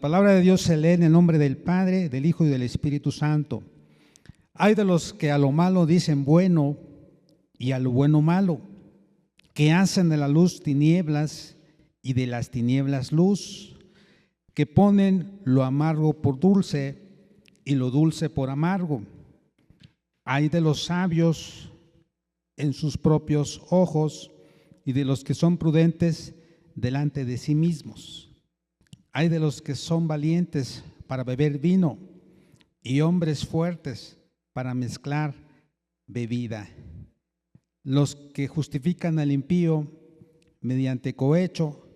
palabra de Dios se lee en el nombre del Padre, del Hijo y del Espíritu Santo. Hay de los que a lo malo dicen bueno y a lo bueno malo, que hacen de la luz tinieblas y de las tinieblas luz, que ponen lo amargo por dulce y lo dulce por amargo. Hay de los sabios en sus propios ojos y de los que son prudentes delante de sí mismos. Hay de los que son valientes para beber vino y hombres fuertes para mezclar bebida. Los que justifican al impío mediante cohecho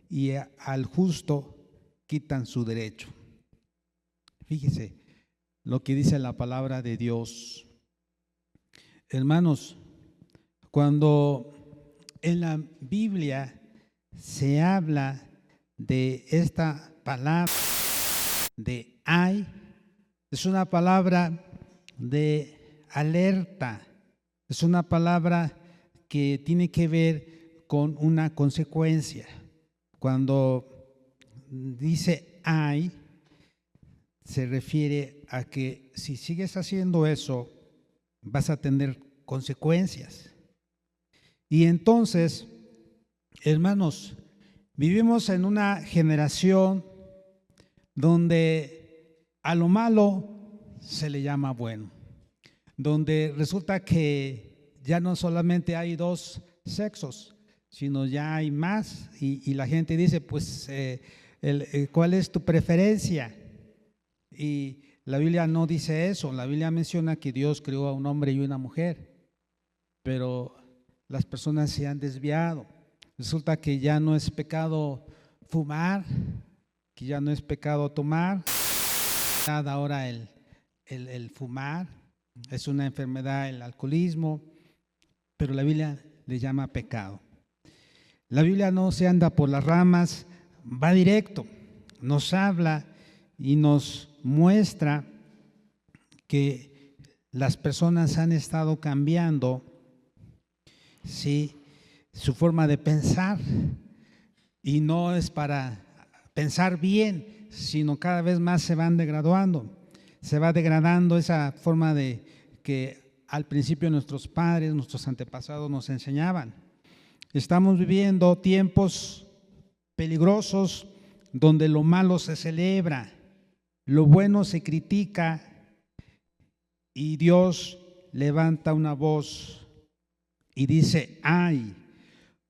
y al justo quitan su derecho. Fíjese lo que dice la palabra de Dios. Hermanos, cuando en la Biblia se habla de esta palabra de ay, es una palabra de alerta, es una palabra que tiene que ver con una consecuencia. Cuando dice ay, se refiere a que si sigues haciendo eso, vas a tener consecuencias. Y entonces, hermanos, vivimos en una generación donde a lo malo se le llama bueno, donde resulta que ya no solamente hay dos sexos, sino ya hay más y la gente dice, pues, ¿cuál es tu preferencia? Y la Biblia no dice eso. La Biblia menciona que Dios creó a un hombre y una mujer, pero las personas se han desviado. Resulta que ya no es pecado fumar, que ya no es pecado tomar. Ahora el fumar es una enfermedad, el alcoholismo, pero la Biblia le llama pecado. La Biblia no se anda por las ramas, va directo, nos habla y nos muestra que las personas han estado cambiando, ¿sí?, su forma de pensar, y no es para pensar bien, sino cada vez más se van degradando, se va degradando esa forma de que al principio nuestros padres, nuestros antepasados nos enseñaban. Estamos viviendo tiempos peligrosos donde lo malo se celebra, lo bueno se critica y Dios levanta una voz y dice, ay.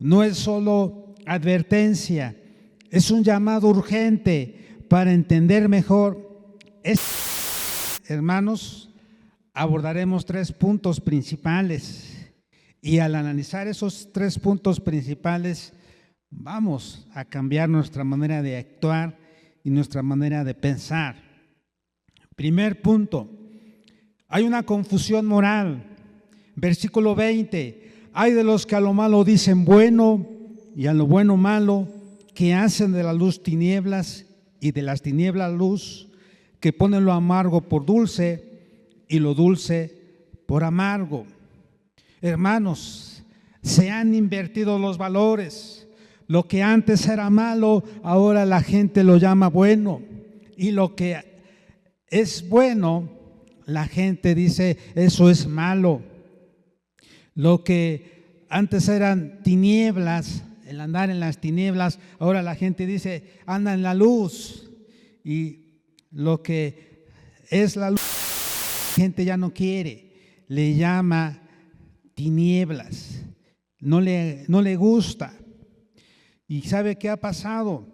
No es solo advertencia, es un llamado urgente para entender mejor. Hermanos, abordaremos 3 puntos principales y al analizar esos 3 puntos principales vamos a cambiar nuestra manera de actuar y nuestra manera de pensar. Primer punto, hay una confusión moral. Versículo 20. Hay de los que a lo malo dicen bueno y a lo bueno malo, que hacen de la luz tinieblas y de las tinieblas luz, que ponen lo amargo por dulce y lo dulce por amargo. Hermanos, se han invertido los valores. Lo que antes era malo, ahora la gente lo llama bueno. Y lo que es bueno, la gente dice, eso es malo. Lo que antes eran tinieblas, el andar en las tinieblas, ahora la gente dice, anda en la luz. Y lo que es la luz, la gente ya no quiere, le llama tinieblas, no le gusta. ¿Y sabe qué ha pasado?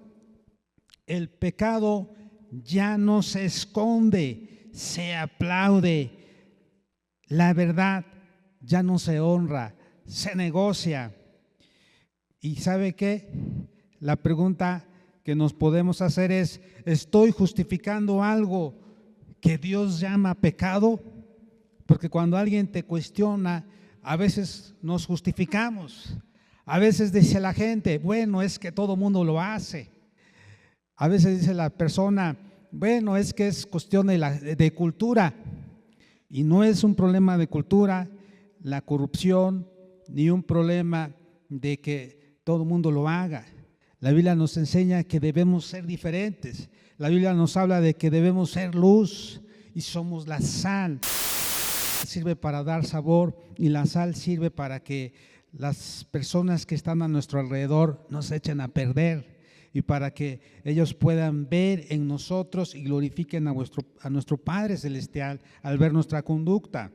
El pecado ya no se esconde, se aplaude. La verdad ya no se honra, se negocia. ¿Y sabe qué? La pregunta que nos podemos hacer es, ¿estoy justificando algo que Dios llama pecado? Porque cuando alguien te cuestiona, a veces nos justificamos. A veces dice la gente, bueno, es que todo mundo lo hace. A veces dice la persona, bueno, es que es cuestión de cultura. Y no es un problema de cultura, la corrupción, ni un problema de que todo el mundo lo haga. La Biblia nos enseña que debemos ser diferentes. La Biblia nos habla de que debemos ser luz y somos la sal. Sirve para dar sabor y la sal sirve para que las personas que están a nuestro alrededor no se echen a perder y para que ellos puedan ver en nosotros y glorifiquen a nuestro Padre Celestial al ver nuestra conducta.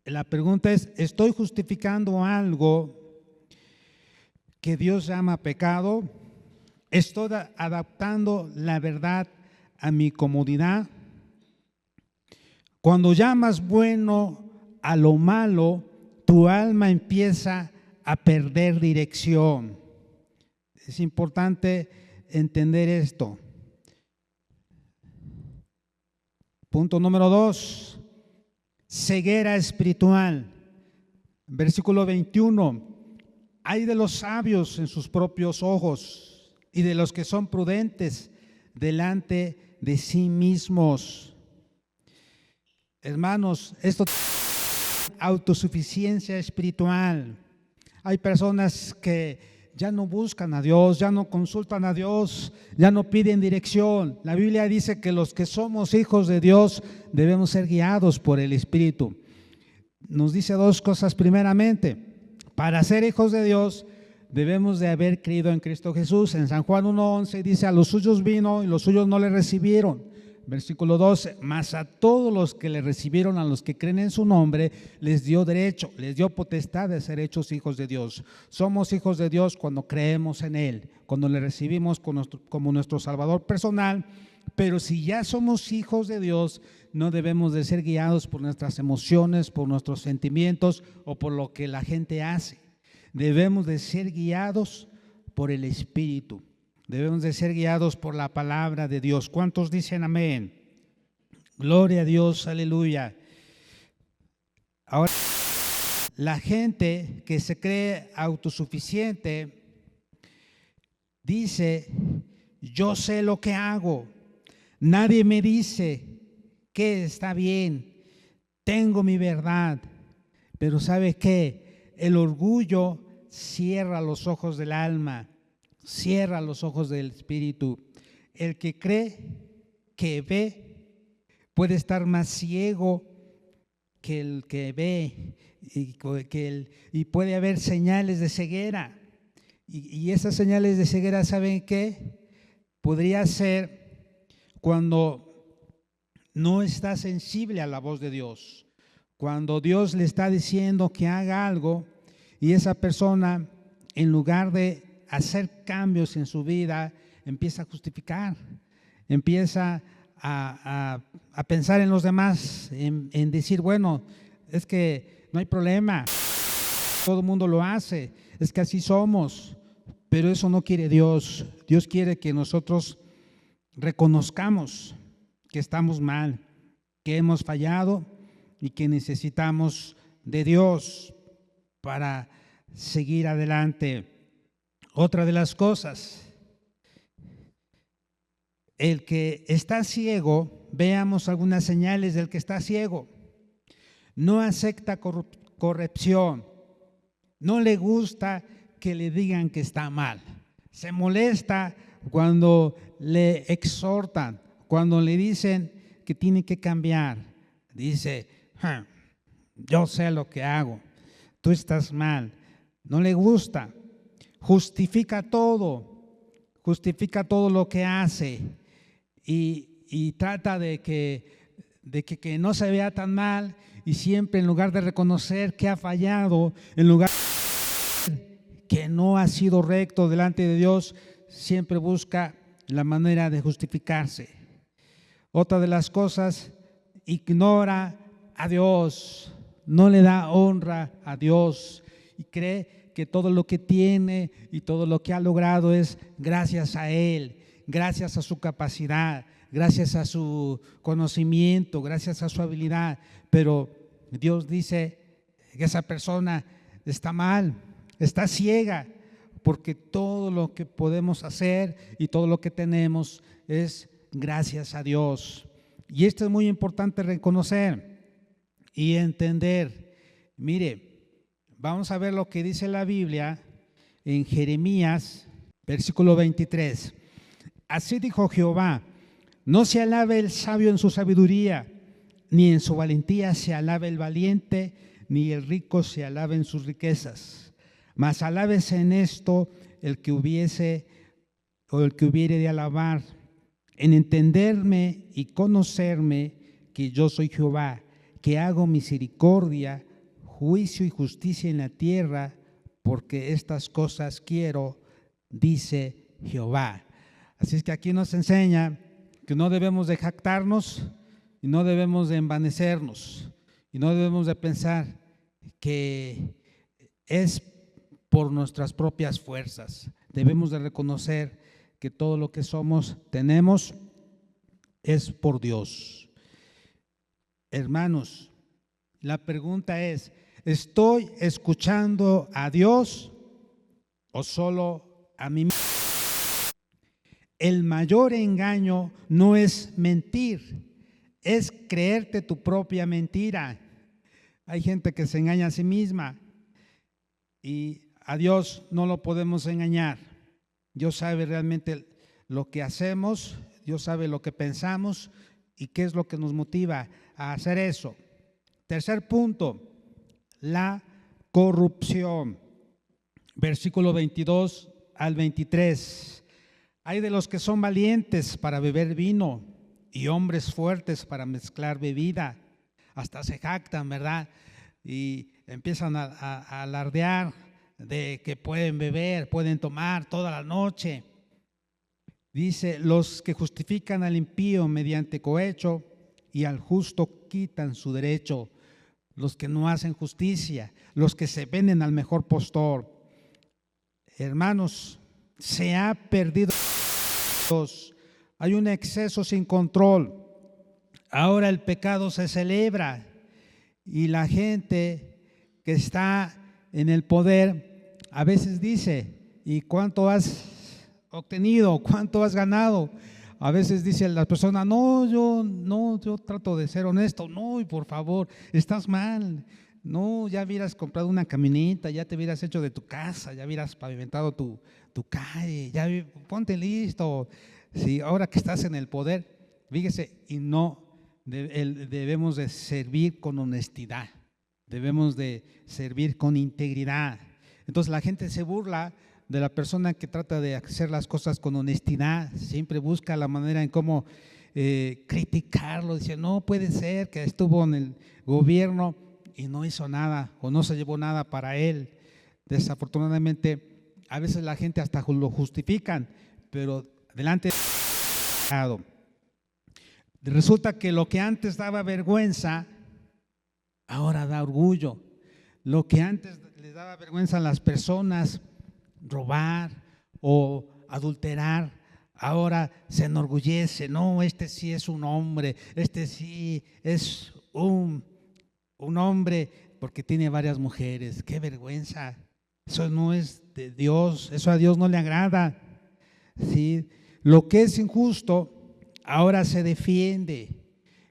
La pregunta es, ¿estoy justificando algo que Dios llama pecado? ¿Estoy adaptando la verdad a mi comodidad? Cuando llamas bueno a lo malo, tu alma empieza a perder dirección. Es importante entender esto. Punto número 2, ceguera espiritual. Versículo 21, hay de los sabios en sus propios ojos y de los que son prudentes delante de sí mismos. Hermanos, esto es autosuficiencia espiritual. Hay personas que ya no buscan a Dios, ya no consultan a Dios, ya no piden dirección. La Biblia dice que los que somos hijos de Dios debemos ser guiados por el Espíritu. Nos dice dos cosas. Primeramente, para ser hijos de Dios debemos de haber creído en Cristo Jesús. En San Juan 1:11 dice, a los suyos vino y los suyos no le recibieron. Versículo 12, mas a todos los que le recibieron, a los que creen en su nombre, les dio derecho, les dio potestad de ser hechos hijos de Dios. Somos hijos de Dios cuando creemos en Él, cuando le recibimos como nuestro Salvador personal. Pero si ya somos hijos de Dios, no debemos de ser guiados por nuestras emociones, por nuestros sentimientos o por lo que la gente hace. Debemos de ser guiados por el Espíritu. Debemos de ser guiados por la palabra de Dios. ¿Cuántos dicen amén? Gloria a Dios, aleluya. Ahora, la gente que se cree autosuficiente dice, yo sé lo que hago, nadie me dice que está bien, tengo mi verdad. Pero ¿sabe qué? El orgullo cierra los ojos del alma, cierra los ojos del espíritu. El que cree que ve puede estar más ciego que el que ve y puede haber señales de ceguera. Y esas señales de ceguera, ¿saben qué? Podría ser cuando no está sensible a la voz de Dios, cuando Dios le está diciendo que haga algo y esa persona, en lugar de hacer cambios en su vida, empieza a justificar, empieza a pensar en los demás, en decir, bueno, es que no hay problema, todo el mundo lo hace, es que así somos. Pero eso no quiere Dios. Dios quiere que nosotros reconozcamos que estamos mal, que hemos fallado y que necesitamos de Dios para seguir adelante. Otra de las cosas, el que está ciego, veamos algunas señales del que está ciego. No acepta corrección, no le gusta que le digan que está mal, se molesta cuando le exhortan, cuando le dicen que tiene que cambiar. Dice, yo sé lo que hago, tú estás mal. No le gusta. Justifica todo lo que hace y trata de que no se vea tan mal, y siempre, en lugar de reconocer que ha fallado, en lugar que no ha sido recto delante de Dios, siempre busca la manera de justificarse. Otra de las cosas, ignora a Dios, no le da honra a Dios y cree que todo lo que tiene y todo lo que ha logrado es gracias a Él, gracias a su capacidad, gracias a su conocimiento, gracias a su habilidad. Pero Dios dice que esa persona está mal, está ciega, porque todo lo que podemos hacer y todo lo que tenemos es gracias a Dios. Y esto es muy importante reconocer y entender. Mire, vamos a ver lo que dice la Biblia en Jeremías Versículo 23. Así dijo Jehová: no se alabe el sabio en su sabiduría, ni en su valentía se alabe el valiente, ni el rico se alabe en sus riquezas. Mas alábese en esto el que hubiese o el que hubiere de alabar, en entenderme y conocerme que yo soy Jehová, que hago misericordia, juicio y justicia en la tierra, porque estas cosas quiero, dice Jehová. Así es que aquí nos enseña que no debemos de jactarnos y no debemos de envanecernos y no debemos de pensar que es por nuestras propias fuerzas. Debemos de reconocer que todo lo que somos, tenemos, es por Dios. Hermanos, la pregunta es: ¿estoy escuchando a Dios o solo a mí mismo? El mayor engaño no es mentir, es creerte tu propia mentira. Hay gente que se engaña a sí misma y a Dios no lo podemos engañar. Dios sabe realmente lo que hacemos, Dios sabe lo que pensamos y qué es lo que nos motiva a hacer eso. Tercer punto, la corrupción. Versículo 22 al 23. Hay de los que son valientes para beber vino y hombres fuertes para mezclar bebida. Hasta se jactan, ¿verdad? Y empiezan a alardear de que pueden beber, pueden tomar toda la noche. Dice: los que justifican al impío mediante cohecho y al justo quitan su derecho. Los que no hacen justicia, los que se venden al mejor postor. Hermanos, se ha perdido. Hay un exceso sin control. Ahora el pecado se celebra y la gente que está en el poder a veces dice: ¿y cuánto has obtenido? ¿Cuánto has ganado? A veces dice la persona: yo trato de ser honesto. No, y por favor, estás mal. No, ya hubieras comprado una camioneta, ya te hubieras hecho de tu casa, ya hubieras pavimentado tu calle, ya ponte listo. Sí, ahora que estás en el poder, fíjese, y no debemos de servir con honestidad, debemos de servir con integridad. Entonces la gente se burla de la persona que trata de hacer las cosas con honestidad, siempre busca la manera en cómo criticarlo. Dice: no puede ser que estuvo en el gobierno y no hizo nada o no se llevó nada para él. Desafortunadamente, a veces la gente hasta lo justifican, pero delante de Dios, resulta que lo que antes daba vergüenza, ahora da orgullo. Lo que antes les daba vergüenza a las personas, robar o adulterar, ahora se enorgullece. No, este sí es un hombre, este sí es un hombre porque tiene varias mujeres. ¡Qué vergüenza! Eso no es de Dios, eso a Dios no le agrada. ¿Sí? Lo que es injusto ahora se defiende.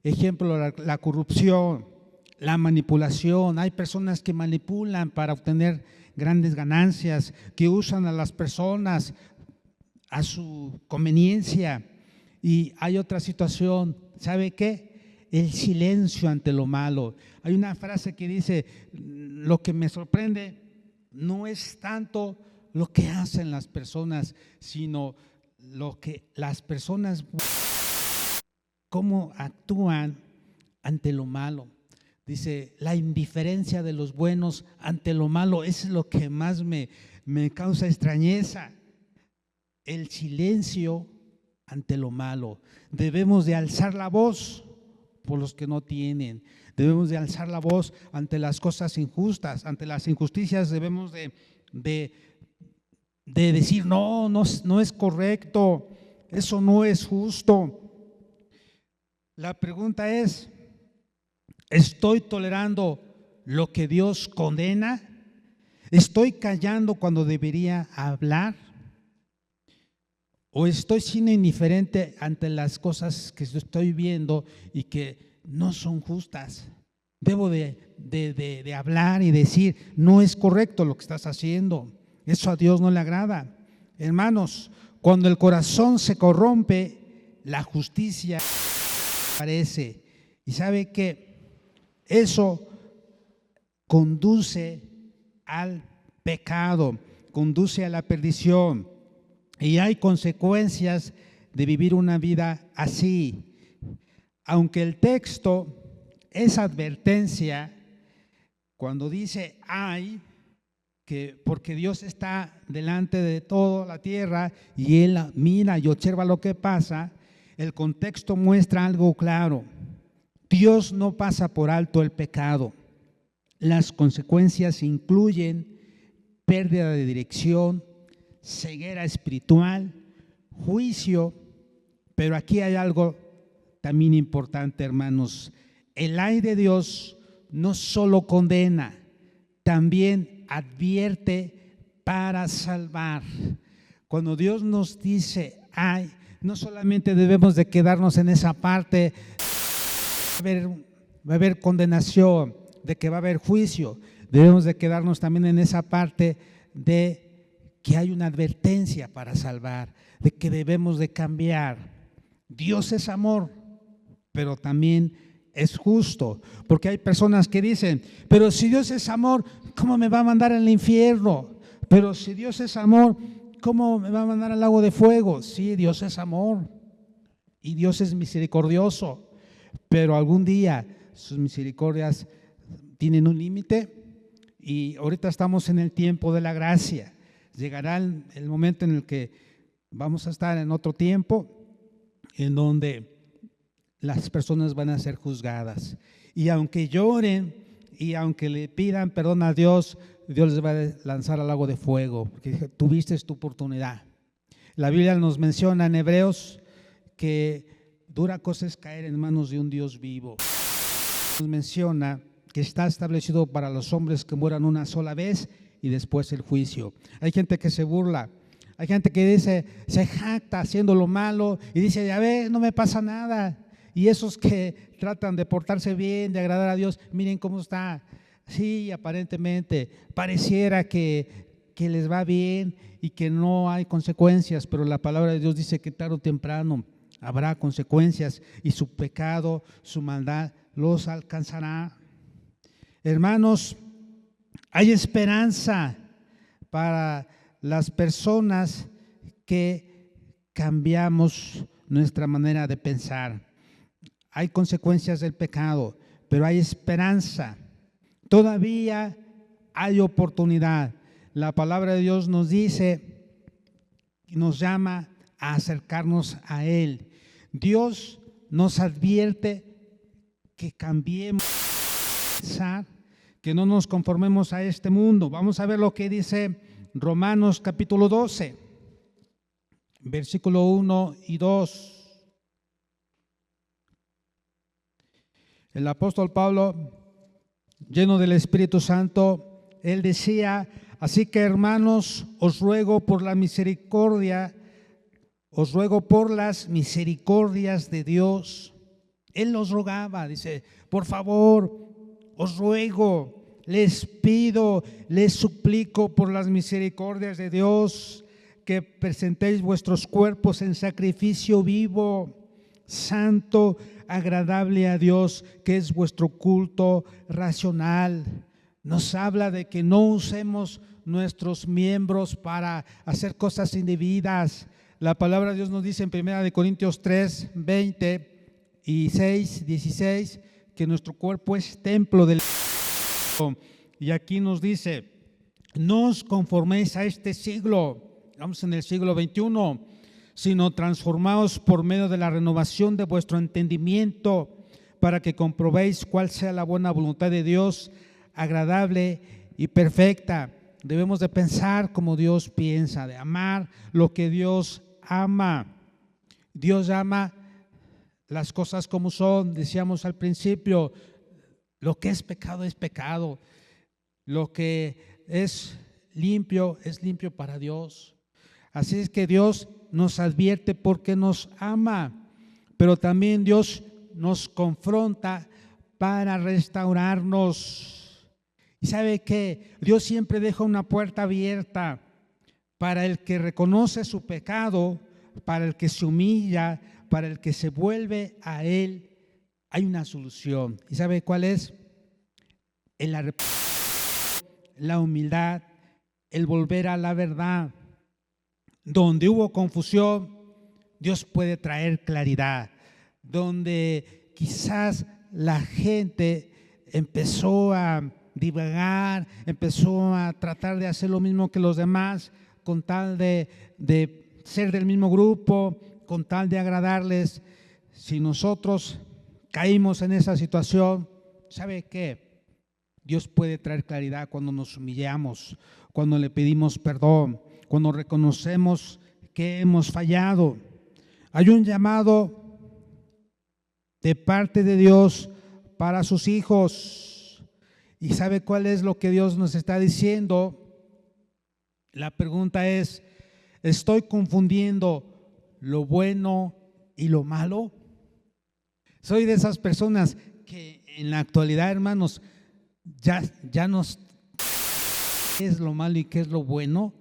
Ejemplo, la corrupción, la manipulación. Hay personas que manipulan para obtener grandes ganancias, que usan a las personas a su conveniencia. Y hay otra situación, ¿sabe qué? El silencio ante lo malo. Hay una frase que dice: lo que me sorprende no es tanto lo que hacen las personas, sino lo que las personas, cómo actúan ante lo malo. Dice: la indiferencia de los buenos ante lo malo, eso es lo que más me causa extrañeza. El silencio ante lo malo. Debemos de alzar la voz por los que no tienen. Debemos de alzar la voz ante las cosas injustas, ante las injusticias. Debemos de decir: no es correcto, eso no es justo. La pregunta es: ¿estoy tolerando lo que Dios condena? ¿Estoy callando cuando debería hablar? ¿O estoy siendo indiferente ante las cosas que estoy viendo y que no son justas? Debo de hablar y decir: no es correcto lo que estás haciendo, eso a Dios no le agrada. Hermanos, cuando el corazón se corrompe, la justicia aparece. Y sabe que eso conduce al pecado, conduce a la perdición. Y hay consecuencias de vivir una vida así. Aunque el texto es advertencia, cuando dice hay, que porque Dios está delante de toda la tierra y Él mira y observa lo que pasa, el contexto muestra algo claro. Dios no pasa por alto el pecado. Las consecuencias incluyen pérdida de dirección, ceguera espiritual, juicio, pero aquí hay algo también importante, hermanos. El ay de Dios no solo condena, también advierte para salvar. Cuando Dios nos dice ay, no solamente debemos de quedarnos en esa parte, va a haber condenación, de que va a haber juicio. Debemos de quedarnos también en esa parte de que hay una advertencia para salvar, de que debemos de cambiar. Dios es amor, pero también es justo, porque hay personas que dicen, pero si Dios es amor, ¿cómo me va a mandar al infierno? Pero si Dios es amor, ¿cómo me va a mandar al lago de fuego? Sí, Dios es amor y Dios es misericordioso, pero algún día sus misericordias tienen un límite y ahorita estamos en el tiempo de la gracia. Llegará el momento en el que vamos a estar en otro tiempo en donde las personas van a ser juzgadas. Y aunque lloren y aunque le pidan perdón a Dios, Dios les va a lanzar al lago de fuego, porque tuviste tu oportunidad. La Biblia nos menciona en Hebreos que dura cosa es caer en manos de un Dios vivo. Nos menciona que está establecido para los hombres que mueran una sola vez y después el juicio. Hay gente que se burla, hay gente que dice, se jacta haciendo lo malo y dice, ya ves, no me pasa nada. Y esos que tratan de portarse bien, de agradar a Dios, miren cómo está. Sí, aparentemente pareciera que les va bien y que no hay consecuencias, pero la palabra de Dios dice que tarde o temprano habrá consecuencias y su pecado, su maldad los alcanzará. Hermanos, hay esperanza para las personas que cambiamos nuestra manera de pensar. Hay consecuencias del pecado, pero hay esperanza. Todavía hay oportunidad. La palabra de Dios nos dice y nos llama a acercarnos a Él. Dios nos advierte que cambiemos, que no nos conformemos a este mundo. Vamos a ver lo que dice Romanos capítulo 12, versículo 1 y 2. El apóstol Pablo, lleno del Espíritu Santo, él decía, así que hermanos, os ruego por las misericordias de Dios. Él los rogaba, dice, por favor, os ruego, les pido, les suplico por las misericordias de Dios, que presentéis vuestros cuerpos en sacrificio vivo, santo, agradable a Dios, que es vuestro culto racional. Nos habla de que no usemos nuestros miembros para hacer cosas indebidas. La palabra de Dios nos dice en 1 Corintios 3, 20 y 6, 16, que nuestro cuerpo es templo del Espíritu. Y aquí nos dice, no os conforméis a este siglo, estamos en el siglo XXI, sino transformaos por medio de la renovación de vuestro entendimiento, para que comprobéis cuál sea la buena voluntad de Dios, agradable y perfecta. Debemos de pensar como Dios piensa, de amar lo que Dios ama. Dios ama las cosas como son. Decíamos al principio, lo que es pecado. Lo que es limpio para Dios. Así es que Dios nos advierte porque nos ama, pero también Dios nos confronta para restaurarnos. Y sabe que Dios siempre deja una puerta abierta Para el que reconoce su pecado, para el que se humilla, para el que se vuelve a Él, hay una solución. ¿Y sabe cuál es? El arrepentimiento, la humildad, el volver a la verdad. Donde hubo confusión, Dios puede traer claridad. Donde quizás la gente empezó a divagar, empezó a tratar de hacer lo mismo que los demás, con tal de ser del mismo grupo, con tal de agradarles. Si nosotros caímos en esa situación, ¿sabe qué? Dios puede traer claridad cuando nos humillamos, cuando le pedimos perdón, cuando reconocemos que hemos fallado. Hay un llamado de parte de Dios para sus hijos. ¿Y sabe cuál es lo que Dios nos está diciendo? La pregunta es, ¿estoy confundiendo lo bueno y lo malo? Soy de esas personas que en la actualidad, hermanos, ya nos qué es lo malo y qué es lo bueno.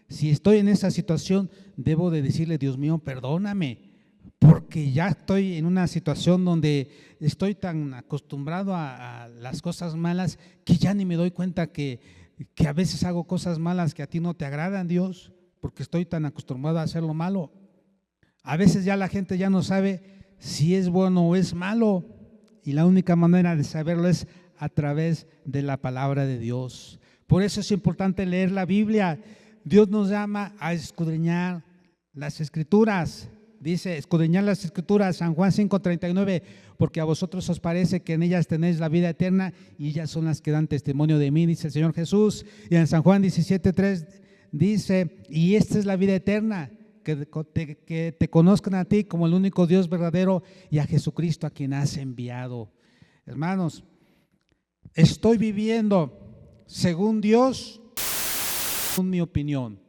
Si estoy en esa situación, debo de decirle, Dios mío, perdóname, porque ya estoy en una situación donde estoy tan acostumbrado a las cosas malas que ya ni me doy cuenta que a veces hago cosas malas que a ti no te agradan, Dios, porque estoy tan acostumbrado a hacer lo malo. A veces ya la gente ya no sabe si es bueno o es malo, y la única manera de saberlo es a través de la palabra de Dios. Por eso es importante leer la Biblia. Dios nos llama a escudriñar las Escrituras. Dice, escudriñar las Escrituras, San Juan 5:39, porque a vosotros os parece que en ellas tenéis la vida eterna y ellas son las que dan testimonio de mí, dice el Señor Jesús. Y en San Juan 17:3 dice, y esta es la vida eterna, que te conozcan a ti como el único Dios verdadero y a Jesucristo a quien has enviado. Hermanos, estoy viviendo según Dios, según mi opinión.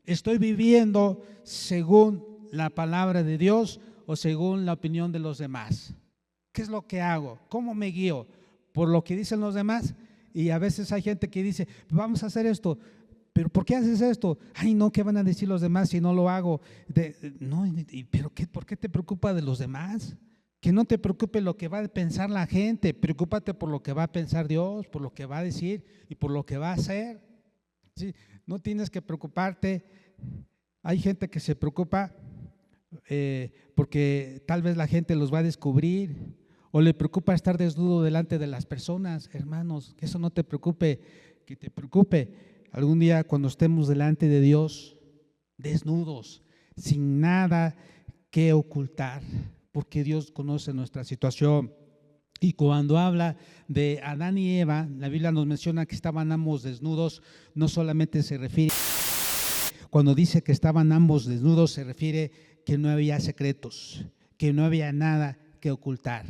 Estoy viviendo según la palabra de Dios o según la opinión de los demás. ¿Qué es lo que hago? ¿Cómo me guío? ¿Por lo que dicen los demás? Y a veces hay gente que dice, vamos a hacer esto. ¿Pero por qué haces esto? Ay, no, ¿qué van a decir los demás si no lo hago? ¿Pero por qué te preocupa de los demás? Que no te preocupe lo que va a pensar la gente, preocúpate por lo que va a pensar Dios, por lo que va a decir y por lo que va a hacer. ¿Sí? No tienes que preocuparte. Hay gente que se preocupa porque tal vez la gente los va a descubrir, o le preocupa estar desnudo delante de las personas. Hermanos, que eso no te preocupe, que te preocupe algún día cuando estemos delante de Dios desnudos, sin nada que ocultar, porque Dios conoce nuestra situación. Y cuando habla de Adán y Eva, la Biblia nos menciona que estaban ambos desnudos. No solamente se refiere, cuando dice que estaban ambos desnudos, se refiere que no había secretos, que no había nada que ocultar,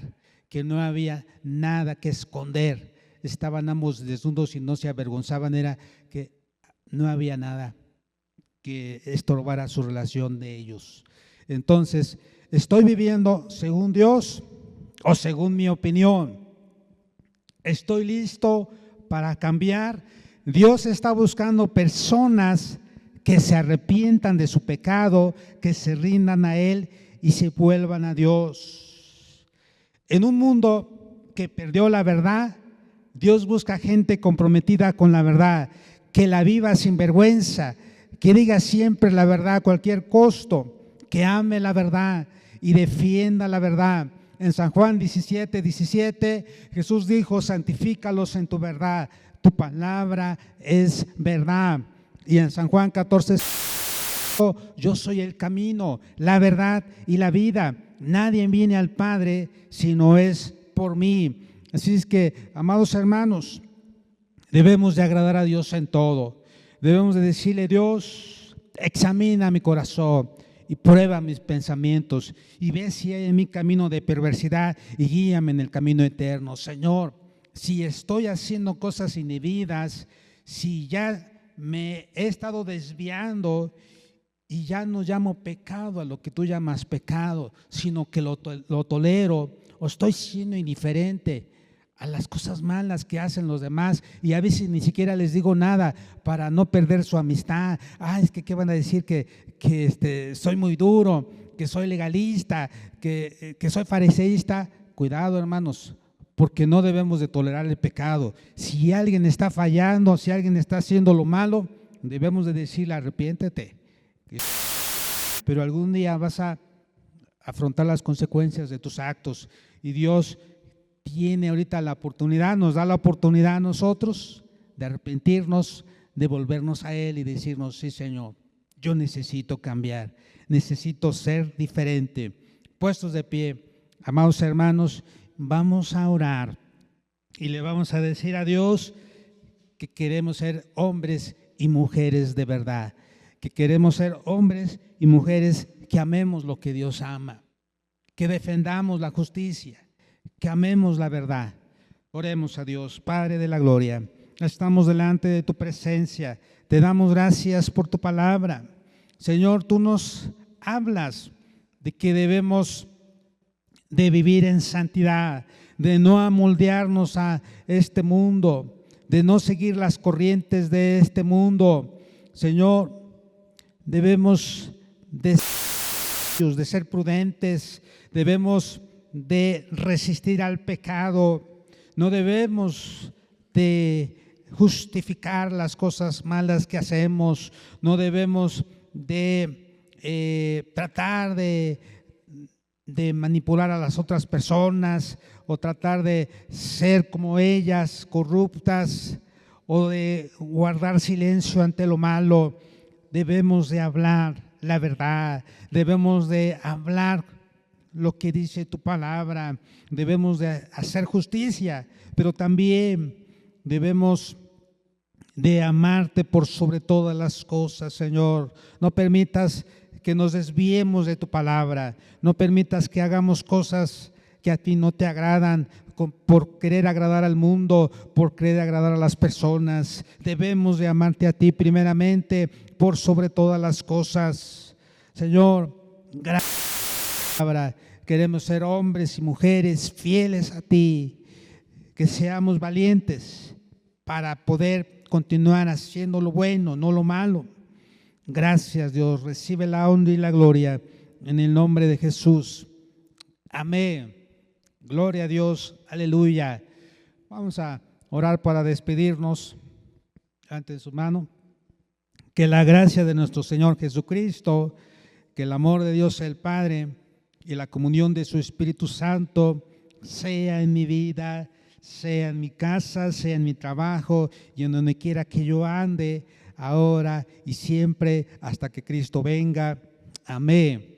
que no había nada que esconder. Estaban ambos desnudos y no se avergonzaban, era que no había nada que estorbara su relación de ellos. Entonces, ¿estoy viviendo según Dios o según mi opinión? ¿Estoy listo para cambiar? Dios está buscando personas que se arrepientan de su pecado, que se rindan a Él y se vuelvan a Dios. En un mundo que perdió la verdad, Dios busca gente comprometida con la verdad, que la viva sin vergüenza, que diga siempre la verdad a cualquier costo, que ame la verdad y defienda la verdad. En San Juan 17:17, Jesús dijo, santifícalos en tu verdad, tu palabra es verdad. Y en San Juan 14, yo soy el camino, la verdad y la vida. Nadie viene al Padre si no es por mí. Así es que, amados hermanos, debemos de agradar a Dios en todo. Debemos de decirle, Dios, examina mi corazón y prueba mis pensamientos y ve si hay en mi camino de perversidad y guíame en el camino eterno. Señor, si estoy haciendo cosas indebidas, si ya me he estado desviando y ya no llamo pecado a lo que tú llamas pecado, sino que lo tolero o estoy siendo indiferente a las cosas malas que hacen los demás, y a veces ni siquiera les digo nada para no perder su amistad. Es que ¿qué van a decir? Que soy muy duro, que soy legalista, que soy fariseísta. Cuidado, hermanos, porque no debemos de tolerar el pecado. Si alguien está fallando, si alguien está haciendo lo malo, debemos de decirle: arrepiéntete. Pero algún día vas a afrontar las consecuencias de tus actos, y Dios tiene ahorita la oportunidad, nos da la oportunidad a nosotros de arrepentirnos, de volvernos a Él y decirnos: sí, Señor, yo necesito cambiar, necesito ser diferente. Puestos de pie, amados hermanos, vamos a orar y le vamos a decir a Dios que queremos ser hombres y mujeres de verdad, que queremos ser hombres y mujeres que amemos lo que Dios ama, que defendamos la justicia, que amemos la verdad. Oremos a Dios. Padre de la gloria, estamos delante de tu presencia, te damos gracias por tu palabra. Señor, tú nos hablas de que debemos de vivir en santidad, de no amoldearnos a este mundo, de no seguir las corrientes de este mundo. Señor, debemos de ser prudentes, debemos de resistir al pecado, no debemos de justificar las cosas malas que hacemos, no debemos de tratar de manipular a las otras personas, o tratar de ser como ellas, corruptas, o de guardar silencio ante lo malo. Debemos de hablar la verdad, debemos de hablar lo que dice tu palabra, debemos de hacer justicia, pero también debemos de amarte por sobre todas las cosas, Señor. No permitas que nos desviemos de tu palabra, no permitas que hagamos cosas que a ti no te agradan, por querer agradar al mundo, por querer agradar a las personas. Debemos de amarte a ti primeramente por sobre todas las cosas. Señor, gracias. Queremos ser hombres y mujeres fieles a ti, que seamos valientes para poder continuar haciendo lo bueno, no lo malo. Gracias, Dios. Recibe la honra y la gloria en el nombre de Jesús. Amén. Gloria a Dios. Aleluya. Vamos a orar para despedirnos ante su mano. Que la gracia de nuestro Señor Jesucristo, que el amor de Dios el Padre y la comunión de su Espíritu Santo sea en mi vida, sea en mi casa, sea en mi trabajo y en donde quiera que yo ande, ahora y siempre, hasta que Cristo venga. Amén.